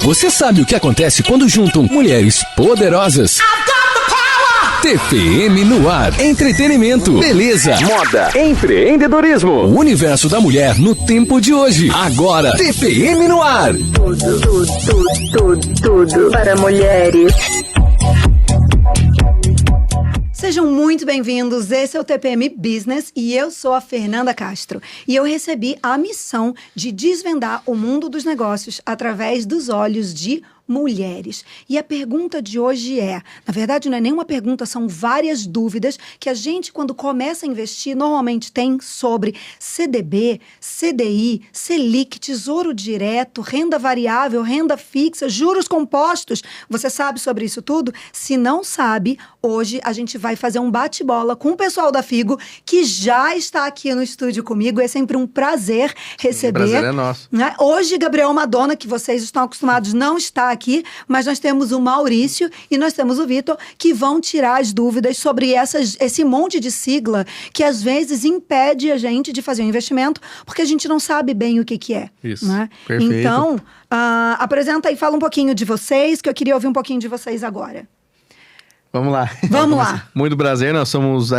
Você sabe o que acontece quando juntam mulheres poderosas? TPM no ar. Entretenimento, beleza, moda, empreendedorismo. O universo da mulher no tempo de hoje. Agora, TPM no ar. Tudo para mulheres. Sejam muito bem-vindos, esse é o TPM Business e eu sou a Fernanda Castro. E eu recebi a missão de desvendar o mundo dos negócios através dos olhos de mulheres. E a pergunta de hoje na verdade não é nenhuma pergunta, são várias dúvidas que a gente, quando começa a investir, normalmente tem sobre CDB, CDI, Selic, Tesouro Direto, renda variável, renda fixa, juros compostos. Você sabe sobre isso tudo? Se não sabe, hoje a gente vai fazer um bate-bola com o pessoal da Figo, que já está aqui no estúdio comigo. É sempre um prazer receber. O prazer é nosso. Né? Hoje, Gabriel Madonna, que vocês estão acostumados, não está aqui, mas nós temos o Maurício e nós temos o Vitor, que vão tirar as dúvidas sobre esse monte de sigla que às vezes impede a gente de fazer um investimento, porque a gente não sabe bem o que é. Isso, né? perfeito. Então, apresenta e fala um pouquinho de vocês, que eu queria ouvir um pouquinho de vocês agora. Vamos lá. Vamos lá. Muito prazer, nós somos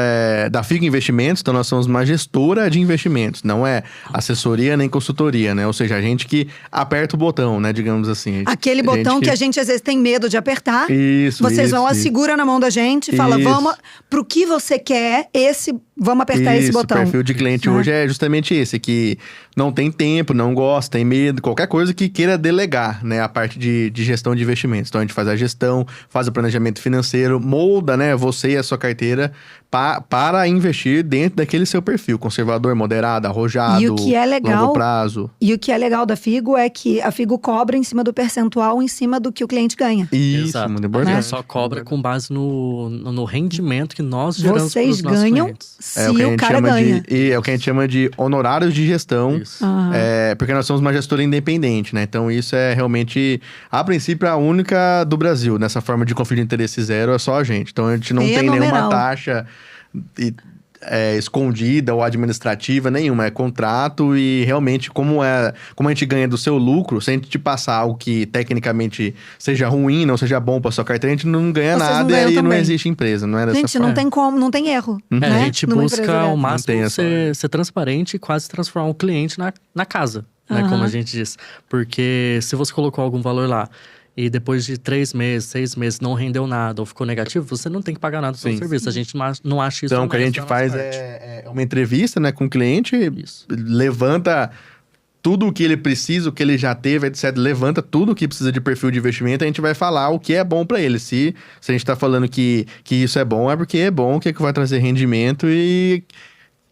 da Figo Investimentos, então nós somos uma gestora de investimentos, não é assessoria nem consultoria, né? Ou seja, a gente que aperta o botão, né? Digamos assim. Aquele botão que a gente às vezes tem medo de apertar. Isso, Vocês vão lá, isso. segura na mão da gente e fala, vamos, pro que você quer, vamos apertar esse botão. O perfil de cliente hoje é justamente esse, que não tem tempo, não gosta, tem medo, qualquer coisa que queira delegar, né? A parte de gestão de investimentos. Então a gente faz a gestão, faz o planejamento financeiro, molda, né, você e a sua carteira para investir dentro daquele seu perfil, conservador, moderado, arrojado, e o que é legal, longo prazo. E o que é legal da Figo é que a Figo cobra em cima do percentual, em cima do que o cliente ganha. Isso, exato. muito importante. Só cobra com base no rendimento que nós geramos para Vocês os nossos ganham clientes. se o cara ganha. É o que a gente chama de honorários de gestão, porque nós somos uma gestora independente, né? Então isso é realmente, a princípio, a única do Brasil, nessa forma de conflito de interesse zero, é só a gente. Então a gente não tem nenhuma taxa escondida ou administrativa nenhuma, é contrato e realmente como a gente ganha do seu lucro, se a gente te passar algo que tecnicamente seja ruim, não seja bom para sua carteira, a gente não ganha nada e aí não existe empresa, não é dessa gente, forma. não tem como, não tem erro. Né? A gente Numa busca ao máximo Não tem ser transparente e quase transformar o cliente na casa, né, como a gente diz. Porque se você colocou algum valor lá e depois de 3 meses, 6 meses não rendeu nada ou ficou negativo, você não tem que pagar nada pelo serviço. A gente não acha isso. Então, o que a gente faz é uma entrevista, né, com o cliente, levanta tudo o que ele precisa, o que ele já teve, etc. Levanta tudo o que precisa de perfil de investimento, a gente vai falar o que é bom para ele. Se a gente tá falando que isso é bom, é porque é bom, que vai trazer rendimento e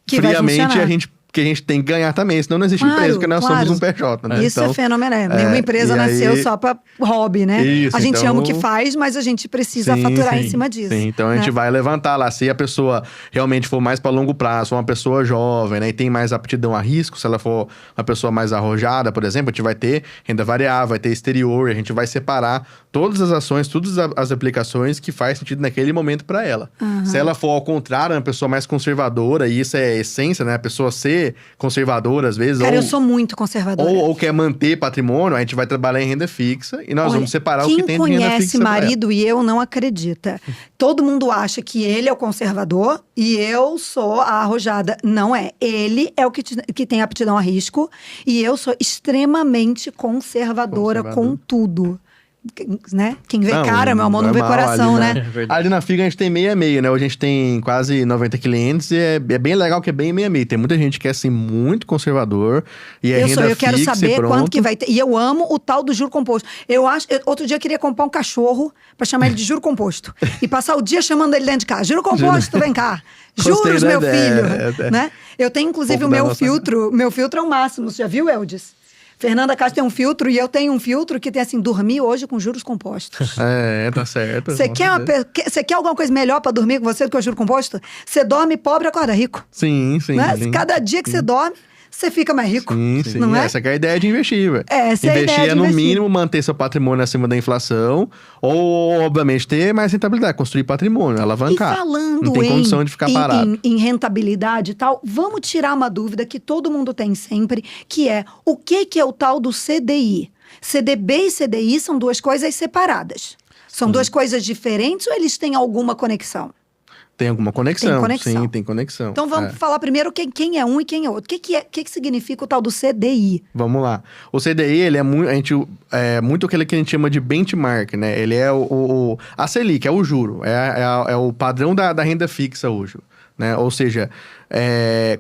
que friamente que a gente tem que ganhar também, senão não existe empresa, porque nós somos um PJ, né? Isso é fenomenal. Nenhuma empresa nasceu só para hobby, né? Isso, a gente ama o que faz, mas a gente precisa faturar em cima disso. Sim, então a gente vai levantar lá, se a pessoa realmente for mais para longo prazo, for uma pessoa jovem, né, e tem mais aptidão a risco, se ela for uma pessoa mais arrojada, por exemplo, a gente vai ter renda variável, vai ter exterior, a gente vai separar todas as ações, todas as aplicações que faz sentido naquele momento para ela. Se ela for ao contrário, uma pessoa mais conservadora, e isso é a essência, né, a pessoa ser conservadora às vezes. Cara, eu sou muito conservadora. Ou quer manter patrimônio, a gente vai trabalhar em renda fixa e nós vamos separar o que tem de renda fixa. Quem conhece marido e eu não acredita. Todo mundo acha que ele é o conservador e eu sou a arrojada. Não é. Ele é o que tem aptidão a risco e eu sou extremamente conservadora com tudo. Né? Quem vê cara, meu amor, não vê coração, ali, né? Ali na Figo a gente tem meio, né? Hoje a gente tem quase 90 clientes e é bem legal que é bem meio. Tem muita gente que é assim muito conservador e é renda fixa. Eu quero saber quanto que vai ter. E eu amo o tal do juro composto. Outro dia eu queria comprar um cachorro pra chamar ele de juro composto e passar o dia chamando ele dentro de casa. Juro composto, vem cá. Juros, meu filho. Né? Eu tenho inclusive o meu filtro. Meu filtro é o máximo. Você já viu, Eldis? Fernanda Castro tem um filtro e eu tenho um filtro que tem assim, dormir hoje com juros compostos. Tá certo. Você quer alguma coisa melhor pra dormir com você do que o juro composto? Você dorme pobre, acorda rico. Sim. Né? Cada dia que você dorme, você fica mais rico. Sim. Não é? Essa que é a ideia de investir, velho. Essa é a ideia de no investir. mínimo, manter seu patrimônio acima da inflação. Ou, obviamente, ter mais rentabilidade. Construir patrimônio, alavancar. E falando não tem condição de ficar parado. Em rentabilidade e tal, vamos tirar uma dúvida que todo mundo tem sempre, que é o que é o tal do CDI? CDB e CDI são duas coisas separadas. São duas coisas diferentes ou eles têm alguma conexão? Tem alguma conexão. Tem conexão. Sim, tem conexão. Então vamos falar primeiro quem é um e quem é outro. O que significa o tal do CDI? Vamos lá. O CDI, ele é muito aquele que a gente chama de benchmark, né? Ele é a Selic, é o juro. É o padrão da renda fixa hoje, né? Ou seja,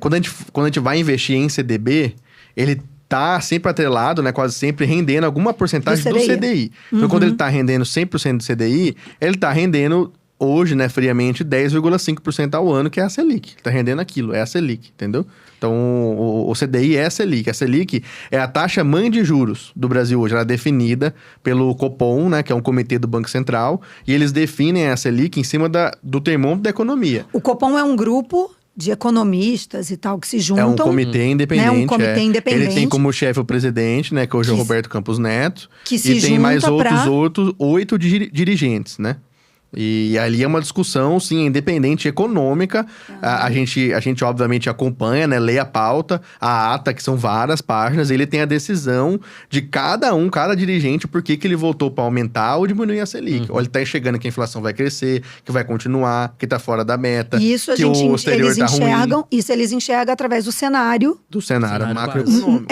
quando a gente vai investir em CDB, ele tá sempre atrelado, né? Quase sempre rendendo alguma porcentagem do CDI. Então, quando ele tá rendendo 100% do CDI, ele tá rendendo... Hoje, né, friamente, 10,5% ao ano, que é a Selic. Tá rendendo aquilo, é a Selic, entendeu? Então, o CDI é a Selic. A Selic é a taxa mãe de juros do Brasil hoje. Ela é definida pelo Copom, né, que é um comitê do Banco Central. E eles definem a Selic em cima do termômetro da economia. O Copom é um grupo de economistas e tal, que se juntam. É um comitê independente. Um comitê independente. Ele tem como chefe o presidente, né, que hoje é o Roberto Campos Neto. Que se tem mais junta outros 8 dirigentes, né? E ali é uma discussão, sim, independente, econômica. A gente, obviamente, acompanha, né? Lê a pauta, a ata, que são várias páginas. E ele tem a decisão de cada dirigente, por que ele votou para aumentar ou diminuir a Selic. Ou ele tá enxergando que a inflação vai crescer, que vai continuar, que tá fora da meta. E isso eles enxergam, isso eles enxergam através do cenário. Do cenário macroeconômico.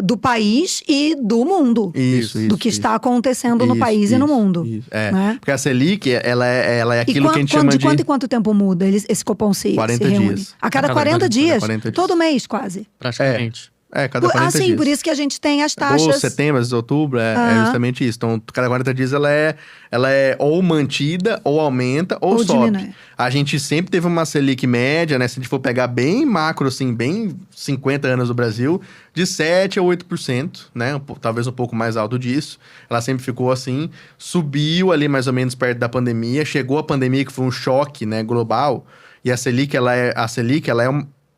Do país e do mundo. Isso. Do que está acontecendo no país e no mundo. Isso. Né? Porque a Selic, ela é aquilo que a gente chama de... De quanto em quanto tempo muda esse Copom se 40 reúne? dias. A cada 40 dias? 40 dias. Todo mês, quase. Praticamente. Cada 40 dias. Por isso que a gente tem as taxas... Setembro, outubro, é justamente isso. Então, cada 40 dias ela é ou mantida, ou aumenta, ou sobe. Diminui. A gente sempre teve uma Selic média, né? Se a gente for pegar bem macro, assim, bem 50 anos do Brasil, de 7% a 8%, né? Talvez um pouco mais alto disso. Ela sempre ficou assim, subiu ali mais ou menos perto da pandemia, chegou a pandemia, que foi um choque, né, global, e a Selic, ela é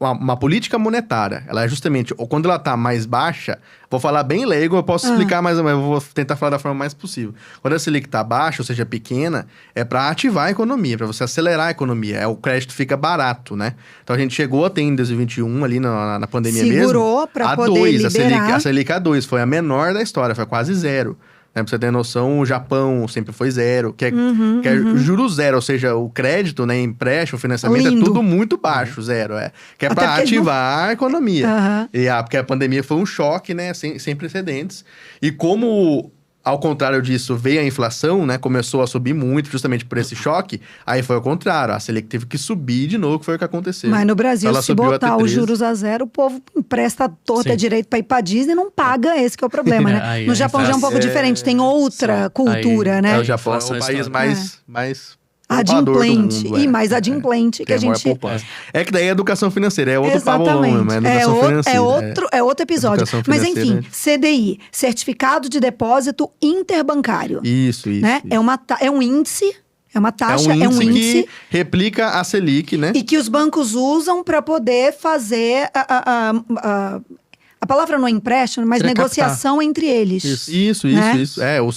uma política monetária. Ela é justamente, quando ela tá mais baixa, vou falar bem leigo, eu posso explicar mais ou menos, eu vou tentar falar da forma mais possível. Quando a Selic tá baixa, ou seja, pequena, é para ativar a economia, para você acelerar a economia. O crédito fica barato, né? Então a gente chegou até em 2021, ali na pandemia mesmo. Segurou para poder 2, liberar. A Selic A2 foi a menor da história, foi quase zero. Pra você ter noção, o Japão sempre foi zero, que é juro zero, ou seja, o crédito, né, empréstimo, financiamento, é tudo muito baixo, zero, que é para ativar a economia. Porque a pandemia foi um choque, né, sem precedentes. E como, ao contrário disso, veio a inflação, né, começou a subir muito, justamente por esse choque, aí foi ao contrário, a Selic teve que subir de novo, que foi o que aconteceu. Mas no Brasil, ela se botar os juros a zero, o povo empresta torta direito para ir para Disney e não paga, esse que é o problema, né? No Japão já é um pouco diferente, tem outra cultura, né? O Japão é o país mais adimplente e mais adimplente que a gente... É que daí é educação financeira, é outro pabolão, né? É outro episódio. Mas enfim, CDI, Certificado de Depósito Interbancário. Isso. Né? É um índice, é uma taxa, é um índice que replica a Selic, né? E que os bancos usam para poder fazer a palavra não é empréstimo, mas negociação entre eles. Isso.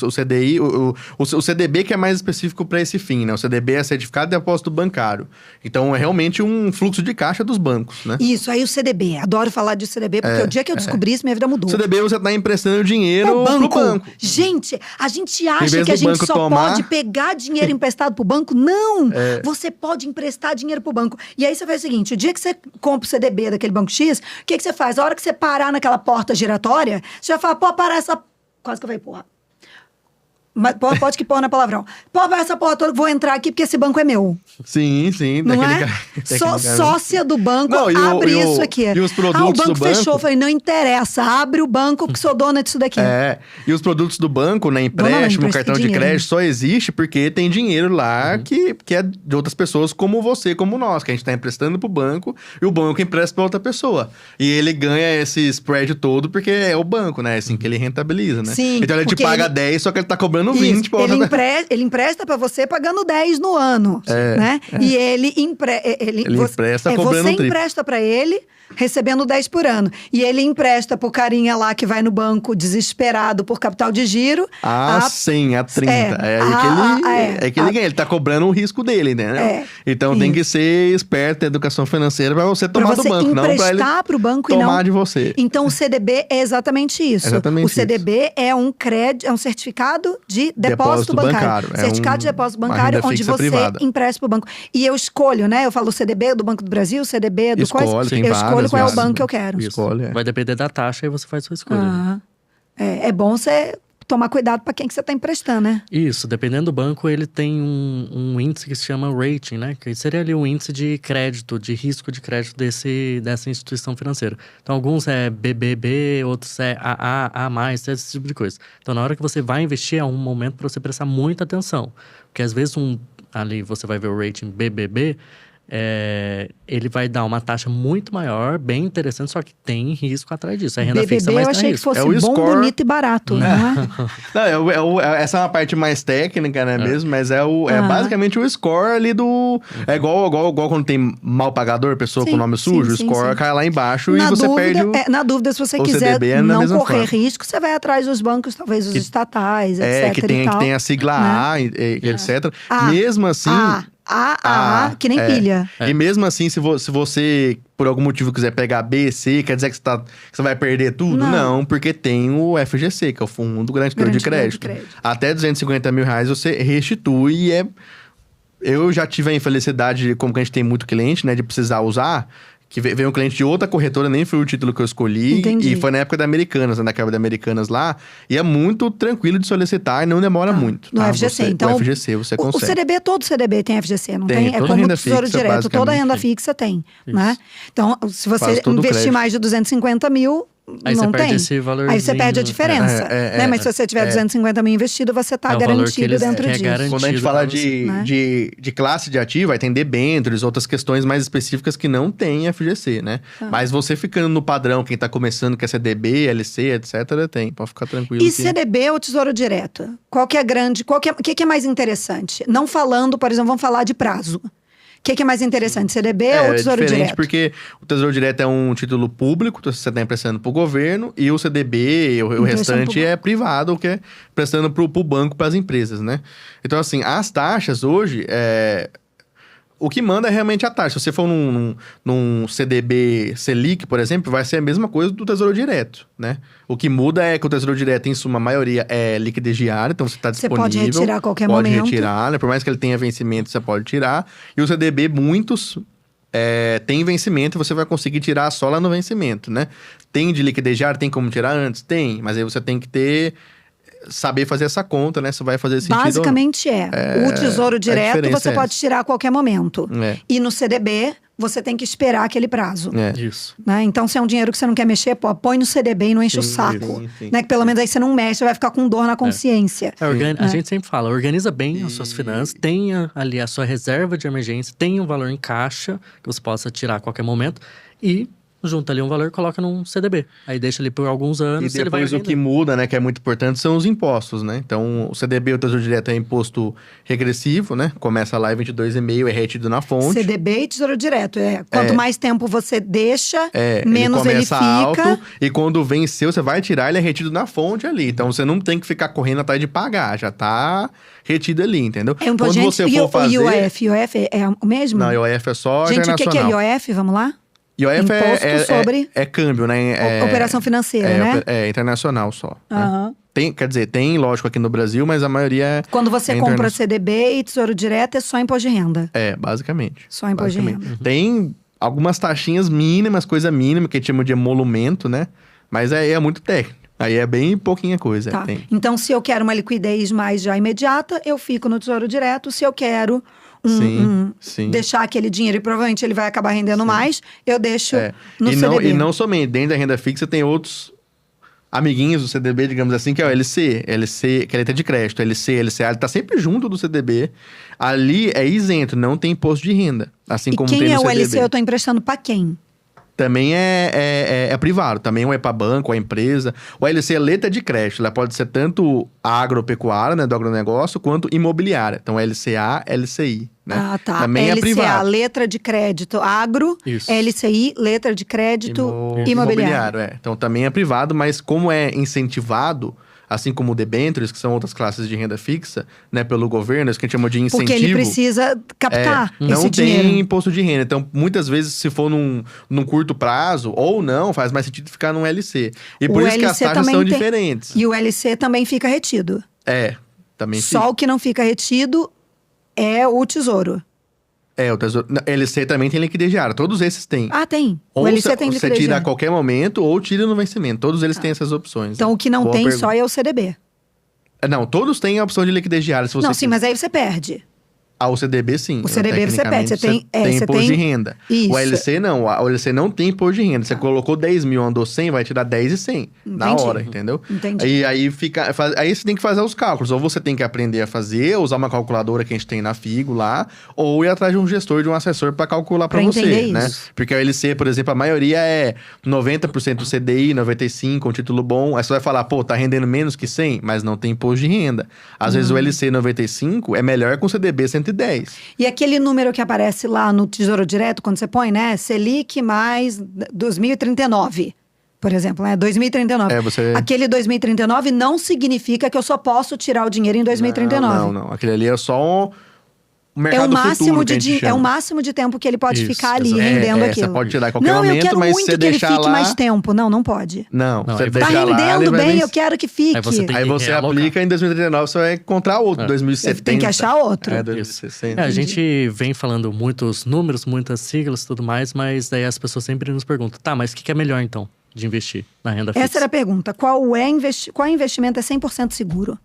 O CDI, o CDB que é mais específico para esse fim, né? O CDB é Certificado de Depósito Bancário. Então, é realmente um fluxo de caixa dos bancos, né? Isso, aí o CDB. Adoro falar de CDB, porque o dia que eu descobri isso, minha vida mudou. O CDB, você tá emprestando dinheiro pro banco. Gente, a gente acha que a gente só pode pegar dinheiro emprestado pro banco. Não! Você pode emprestar dinheiro pro banco. E aí, você faz o seguinte, o dia que você compra o CDB daquele banco X, o que você faz? A hora que você parar naquela porta giratória, você já fala, pô, parar essa... Quase que eu falei, porra. Mas pode que pôr na palavrão. Pô, essa porra toda, vou entrar aqui porque esse banco é meu. Sim. Não é? Sócia do banco, abre isso aqui. E os produtos do banco... O banco fechou, eu falei, não interessa, abre o banco porque sou dona disso daqui. E os produtos do banco, né, empréstimo, cartão de crédito, só existe porque tem dinheiro lá que é de outras pessoas como você, como nós, que a gente tá emprestando pro banco e o banco empresta pra outra pessoa. E ele ganha esse spread todo porque é o banco, né, assim que ele rentabiliza, né? Sim, então ele te paga 10, só que ele tá cobrando pagando 20 Isso. pra outra Ele empresta pra você pagando 10 no ano, né? E ele empresta cobrando você um triplo. empresta pra ele, recebendo 10 por ano. E ele empresta pro carinha lá que vai no banco desesperado por capital de giro. A 100, a 30. É aí que ele ganha. Ele tá cobrando o risco dele, né? Então tem que ser esperto em educação financeira pra você tomar do banco, não pra ele pro banco tomar e não de você. Então o CDB é exatamente isso. O CDB é um certificado de depósito bancário. Certificado de depósito bancário onde você empresta pro banco. E eu escolho, né? Eu falo o CDB do Banco do Brasil, o CDB do eu escolho qual é o banco que eu quero. Escolhe, Vai depender da taxa e você faz sua escolha. É bom você tomar cuidado para quem que você está emprestando, né? Isso, dependendo do banco, ele tem um índice que se chama rating, né? Que seria ali o índice de crédito, de risco de crédito dessa instituição financeira. Então, alguns é BBB, outros é AA, A+, esse tipo de coisa. Então, na hora que você vai investir, é um momento para você prestar muita atenção. Porque, às vezes, ali você vai ver o rating BBB, ele vai dar uma taxa muito maior, bem interessante, só que tem risco atrás disso. É renda fixa, mas eu achei que fosse bom, score... bonito e barato, não é? Não, essa é uma parte mais técnica, né, mesmo? Mas é basicamente o score ali do... É igual quando tem mal pagador, pessoa com nome sujo, o score cai lá embaixo e você perde o... Na dúvida, se você quiser não correr risco, você vai atrás dos bancos, talvez os estatais, etc. Que tem a sigla A, etc. Mesmo assim... que nem pilha. E mesmo assim, se você, por algum motivo, quiser pegar B, C, quer dizer que você vai perder tudo? Não, porque tem o FGC, que é o Fundo Garantidor de Crédito. Até R$250 mil você restitui e Eu já tive a infelicidade, como que a gente tem muito cliente, né, de precisar usar... Que veio um cliente de outra corretora, nem foi o título que eu escolhi. Entendi. E foi na época da Americanas, na quebra da Americanas lá. E é muito tranquilo de solicitar e não demora muito. No FGC, então... O FGC você consegue. O CDB, todo CDB tem FGC, não tem? É como o Tesouro Direto, toda renda fixa tem, né? Então, se você investir mais de 250 mil... Aí não você perde tem. esse valorzinho. Aí você perde a diferença. né? Mas se você tiver 250 mil investido, você está garantido dentro disso. Quando a gente fala de classe de ativo, aí tem debêntures, outras questões mais específicas que não tem FGC, né? Mas você ficando no padrão, quem está começando, que é CDB, LC, etc., tem. Pode ficar tranquilo. E CDB ou Tesouro Direto? Qual que é grande? O que é mais interessante? Não falando, por exemplo, vamos falar de prazo. O que é mais interessante, CDB ou Tesouro Direto? Porque o Tesouro Direto é um título público, você está emprestando para o governo, e o CDB, o restante é privado, que é emprestando para o banco, para as empresas, né? Então, assim, as taxas hoje, o que manda é realmente a taxa. Se você for num CDB Selic, por exemplo, vai ser a mesma coisa do Tesouro Direto, né? O que muda é que o Tesouro Direto, em suma, a maioria é liquidez diária, então você está disponível. Você pode retirar a qualquer momento. Pode retirar, né? Por mais que ele tenha vencimento, você pode tirar. E o CDB, muitos... tem vencimento e você vai conseguir tirar só lá no vencimento, né? Tem de liquidez diária, tem como tirar antes? Tem, mas aí você tem que saber fazer essa conta, né? Se vai fazer sentido. Basicamente o Tesouro Direto você pode tirar a qualquer momento. E no CDB, você tem que esperar aquele prazo. Isso. Né? Então, se é um dinheiro que você não quer mexer, põe no CDB e não enche o saco. Sim. Né? Que pelo menos aí você não mexe, você vai ficar com dor na consciência. A gente sempre fala, organiza bem as suas finanças, tenha ali a sua reserva de emergência, tenha um valor em caixa, que você possa tirar a qualquer momento, e junta ali um valor e coloca num CDB. Aí deixa ali por alguns anos. E depois o que muda, né, que é muito importante, são os impostos, né? Então, o CDB, o Tesouro Direto, é imposto regressivo, né? Começa lá em 22,5%, é retido na fonte. CDB e Tesouro Direto. Quanto mais tempo você deixa, menos ele fica. Alto, e quando venceu, você vai tirar, ele é retido na fonte ali. Então, você não tem que ficar correndo atrás de pagar, já tá retido ali, entendeu? Quando você for fazer... IOF é o mesmo? Não, IOF é só internacional. Gente, o que é IOF? Vamos lá? IOF é câmbio, né? Operação financeira, né? É internacional só. Né? Tem, lógico, aqui no Brasil, mas a maioria é... Quando você compra CDB e Tesouro Direto, é só imposto de renda. Basicamente. Só imposto de renda. Tem algumas taxinhas mínimas, coisa mínima, que a gente chama de emolumento, né? Mas aí é muito técnico. Aí é bem pouquinha coisa. Tá. Então, se eu quero uma liquidez mais já imediata, eu fico no Tesouro Direto. Se eu quero... deixar aquele dinheiro, e provavelmente ele vai acabar rendendo mais, eu deixo no CDB. E não somente, dentro da renda fixa tem outros amiguinhos do CDB, digamos assim, que é o LC, que é letra de crédito, LCA, ele tá sempre junto do CDB. Ali é isento, não tem imposto de renda, assim como tem no CDB. Quem é o LC? Eu tô emprestando pra quem? também é privado. Também ou é para banco, ou é empresa. O LC é letra de crédito. Ela pode ser tanto agropecuária, né, do agronegócio, quanto imobiliária. Então, LCA, LCI. Né? Ah, tá. Também LCA, é privado. letra de crédito agro. Isso. LCI, letra de crédito imobiliário. Então, também é privado, mas como é incentivado, assim como o debêntures, que são outras classes de renda fixa, né, pelo governo, isso que a gente chama de incentivo. Porque ele precisa captar esse não dinheiro. tem imposto de renda. Então, muitas vezes, se for num curto prazo, ou não, faz mais sentido ficar num LC. E por O isso que as LC taxas também são tem- diferentes. E o LC também fica retido. Também Só o que não fica retido é o tesouro. o tesouro. Não, LC também tem liquidez diária. Todos esses têm. Ah, tem. O Ou LC tem você liquidez tira a diária. qualquer momento, ou tira no vencimento. Todos eles têm essas opções. Então, o que não Boa tem pergunta. só é o CDB. Não, todos têm a opção de liquidez diária, se você Não, sim, mas aí você perde. O CDB, sim. O CDB você perde. Você tem- tem você imposto tem- de renda. Isso. O LC não. O LC não tem imposto de renda. Você colocou 10 mil, andou 100, vai tirar 10 e 100. Na Entendi. hora, entendeu? Entendi. Aí você tem que fazer os cálculos. Ou você tem que aprender a fazer, usar uma calculadora que a gente tem na Figo lá, ou ir atrás de um gestor, de um assessor para calcular para Pra você, entender né? isso. Porque o LC, por exemplo, a maioria é 90% CDI, 95%, um título bom. Aí você vai falar, pô, tá rendendo menos que 100, mas não tem imposto de renda. Às vezes o LC 95 é melhor com o CDB 110. E aquele número que aparece lá no Tesouro Direto, quando você põe, né? Selic mais 2039, por exemplo, né? 2039. Aquele 2039 não significa que eu só posso tirar o dinheiro em 2039. Não. Aquele ali é só o mercado É o máximo futuro que a gente é o chama. máximo de tempo que ele pode Isso, ficar ali exato. rendendo Você aquilo. pode tirar a qualquer não, momento, eu quero mas muito se que ele deixar fique lá... mais tempo. Não pode. Não, Não, você aí Tá deixar lá, ele rendendo vai bem, vencer. eu quero que fique. Aí você tem Aí que você realocar. aplica em 2039, você vai encontrar outro, 2070. Tem que achar outro. 2060. A gente vem falando muitos números, muitas siglas e tudo mais, mas daí as pessoas sempre nos perguntam, tá, mas o que é melhor então de investir na renda fixa? Essa era a pergunta. Qual investimento é 100% seguro?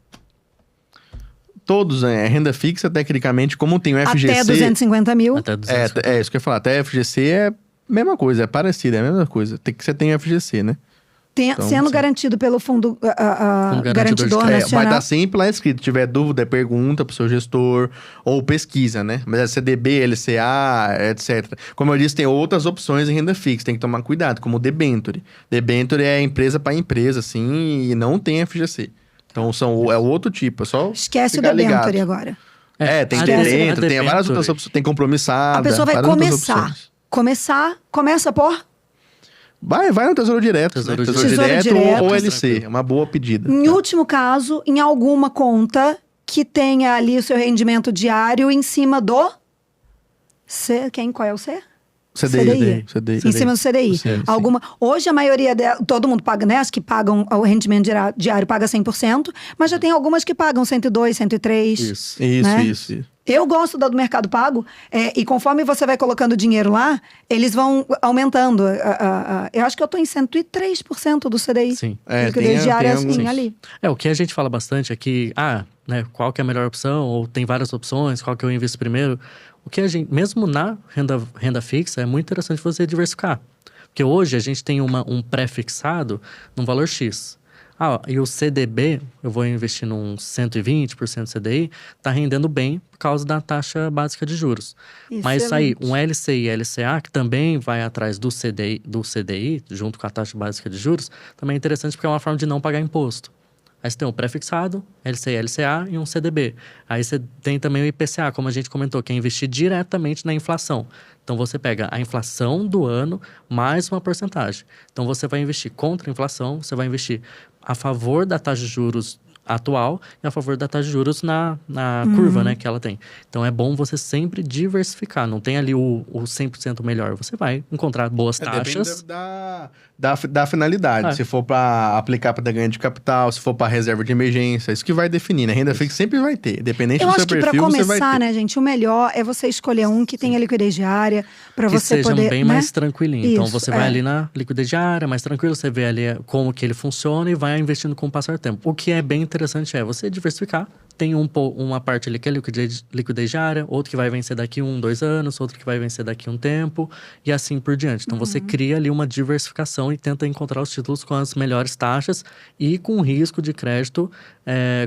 Todos, renda fixa, tecnicamente, como tem o FGC... Até 250 mil. Até 200. É isso que eu ia falar. Até FGC é a mesma coisa, é parecido, é a mesma coisa. Tem que você tem FGC, né? Então, Sendo sim. garantido pelo fundo Garantidor garantidor de Vai nacional. estar sempre lá escrito. Se tiver dúvida, pergunta pro seu gestor ou pesquisa, né? Mas é CDB, LCA, etc. Como eu disse, tem outras opções em renda fixa. Tem que tomar cuidado, como o debenture. Debenture é empresa para empresa, assim, e não tem FGC. Então, é o outro tipo. É só Esquece o ficar ligado. debenture agora. Tem a debenture, tem várias debenture. outras opções. Tem compromissada. A pessoa vai várias outras começar. opções. Começa por... Vai no Tesouro Direto. Tesouro Tesouro Direto. Direto Direto. ou LC. É uma boa pedida. Em último caso, em alguma conta que tenha ali o seu rendimento diário em cima do... Qual é o C? CDI. Em cima do CDI. Sim. Hoje a maioria todo mundo paga, né? As que pagam o rendimento diário paga 100%, mas já tem algumas que pagam 102, 103. Isso. né? Isso. Eu gosto da do Mercado Pago, e conforme você vai colocando dinheiro lá, eles vão aumentando. Eu acho que eu tô em 103% do CDI. Sim. Liquidez diária, tem assim, alguns. ali. O que a gente fala bastante aqui, né, qual que é a melhor opção, ou tem várias opções, qual que eu invisto primeiro. O que a gente, mesmo na renda fixa, é muito interessante você diversificar. Porque hoje a gente tem um pré-fixado num valor X. E o CDB, eu vou investir num 120% CDI, tá rendendo bem por causa da taxa básica de juros. Mas aí, um LCI e LCA, que também vai atrás do CDI, junto com a taxa básica de juros, também é interessante porque é uma forma de não pagar imposto. Aí você tem um pré-fixado, LCI, LCA e um CDB. Aí você tem também o IPCA, como a gente comentou, que é investir diretamente na inflação. Então você pega a inflação do ano mais uma porcentagem. Então você vai investir contra a inflação, você vai investir a favor da taxa de juros atual e a favor da taxa de juros na curva, né, que ela tem. Então é bom você sempre diversificar, não tem ali o 100% melhor. Você vai encontrar boas taxas. Depende da finalidade. É. Se for para aplicar para ganho de capital, se for para reserva de emergência, isso que vai definir, né? Renda fixa sempre vai ter, independente Eu do acho seu que pra perfil, você vai começar, ter. né, gente, o melhor é você escolher um que tenha liquidez diária, pra Que você sejam poder, bem né? mais tranquilinho. Então Isso, você vai ali na liquidez diária, mais tranquilo, você vê ali como que ele funciona e vai investindo com o passar do tempo. O que é bem interessante é você diversificar, tem uma parte ali que é liquidez diária, outro que vai vencer daqui 1, 2 anos, outro que vai vencer daqui um tempo, e assim por diante. Então, você cria ali uma diversificação e tenta encontrar os títulos com as melhores taxas e com risco de crédito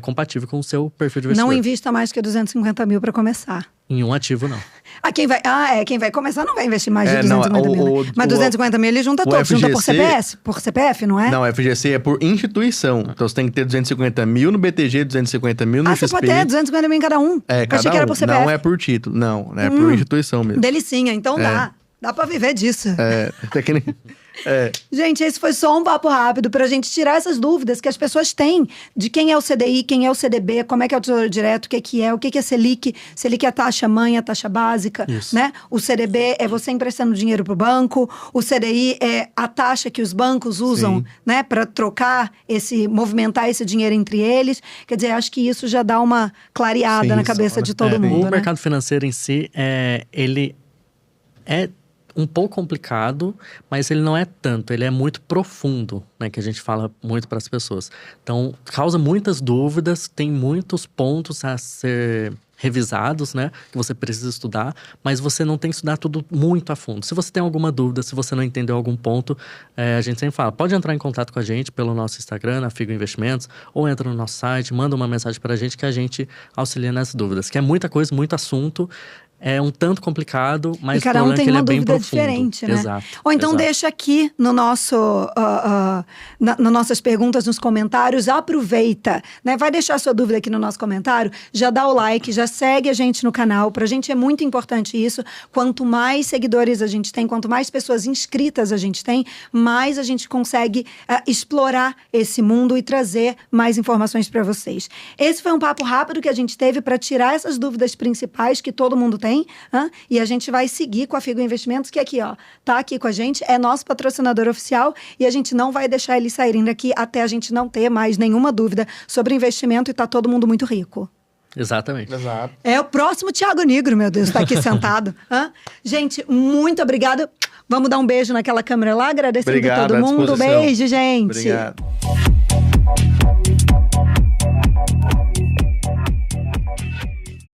compatível com o seu perfil de investidor. Não invista mais que 250 mil para começar. Em um ativo, não. Quem vai começar não vai investir mais de 250 mil. Né? Mas 250 mil ele junta todos, junta por CPF, não é? Não, o FGC é por instituição. Então você tem que ter 250 mil no BTG, 250 mil no XP. Você pode ter 250 mil em cada um. Cada Achei que era por CPF. Não é por título, não. É por instituição mesmo. Delicinha, então dá pra viver disso. Até que nem... Gente, esse foi só um papo rápido pra gente tirar essas dúvidas que as pessoas têm de quem é o CDI, quem é o CDB, como é que é o Tesouro Direto, o que é Selic. Selic é a taxa mãe, a taxa básica, né? O CDB é você emprestando dinheiro pro banco. O CDI é a taxa que os bancos usam, né? Pra trocar movimentar esse dinheiro entre eles. Quer dizer, acho que isso já dá uma clareada na cabeça de todo mundo, O mercado financeiro em si, ele é um pouco complicado, mas ele não é tanto, ele é muito profundo, né, que a gente fala muito para as pessoas. Então, causa muitas dúvidas, tem muitos pontos a ser revisados, né, que você precisa estudar, mas você não tem que estudar tudo muito a fundo. Se você tem alguma dúvida, se você não entendeu algum ponto, a gente sempre fala, pode entrar em contato com a gente pelo nosso Instagram, na Figo Investimentos, ou entra no nosso site, manda uma mensagem para a gente que a gente auxilia nas dúvidas, que é muita coisa, muito assunto. É um tanto complicado, mas e cada um tem uma dúvida diferente, né? Exato. Ou então deixa aqui no nosso, nas nossas perguntas, nos comentários, aproveita, né? Vai deixar sua dúvida aqui no nosso comentário, já dá o like, já segue a gente no canal. Pra gente é muito importante isso. Quanto mais seguidores a gente tem, quanto mais pessoas inscritas a gente tem, mais a gente consegue explorar esse mundo e trazer mais informações para vocês. Esse foi um papo rápido que a gente teve para tirar essas dúvidas principais que todo mundo tem. E a gente vai seguir com a Figo Investimentos, que aqui, tá aqui com a gente, é nosso patrocinador oficial e a gente não vai deixar eles saírem daqui até a gente não ter mais nenhuma dúvida sobre investimento e tá todo mundo muito rico. Exatamente. Exato. É o próximo Thiago Nigro, meu Deus, tá aqui sentado. Gente, muito obrigada. Vamos dar um beijo naquela câmera lá, agradecendo a todo mundo. Beijo, gente. Obrigado.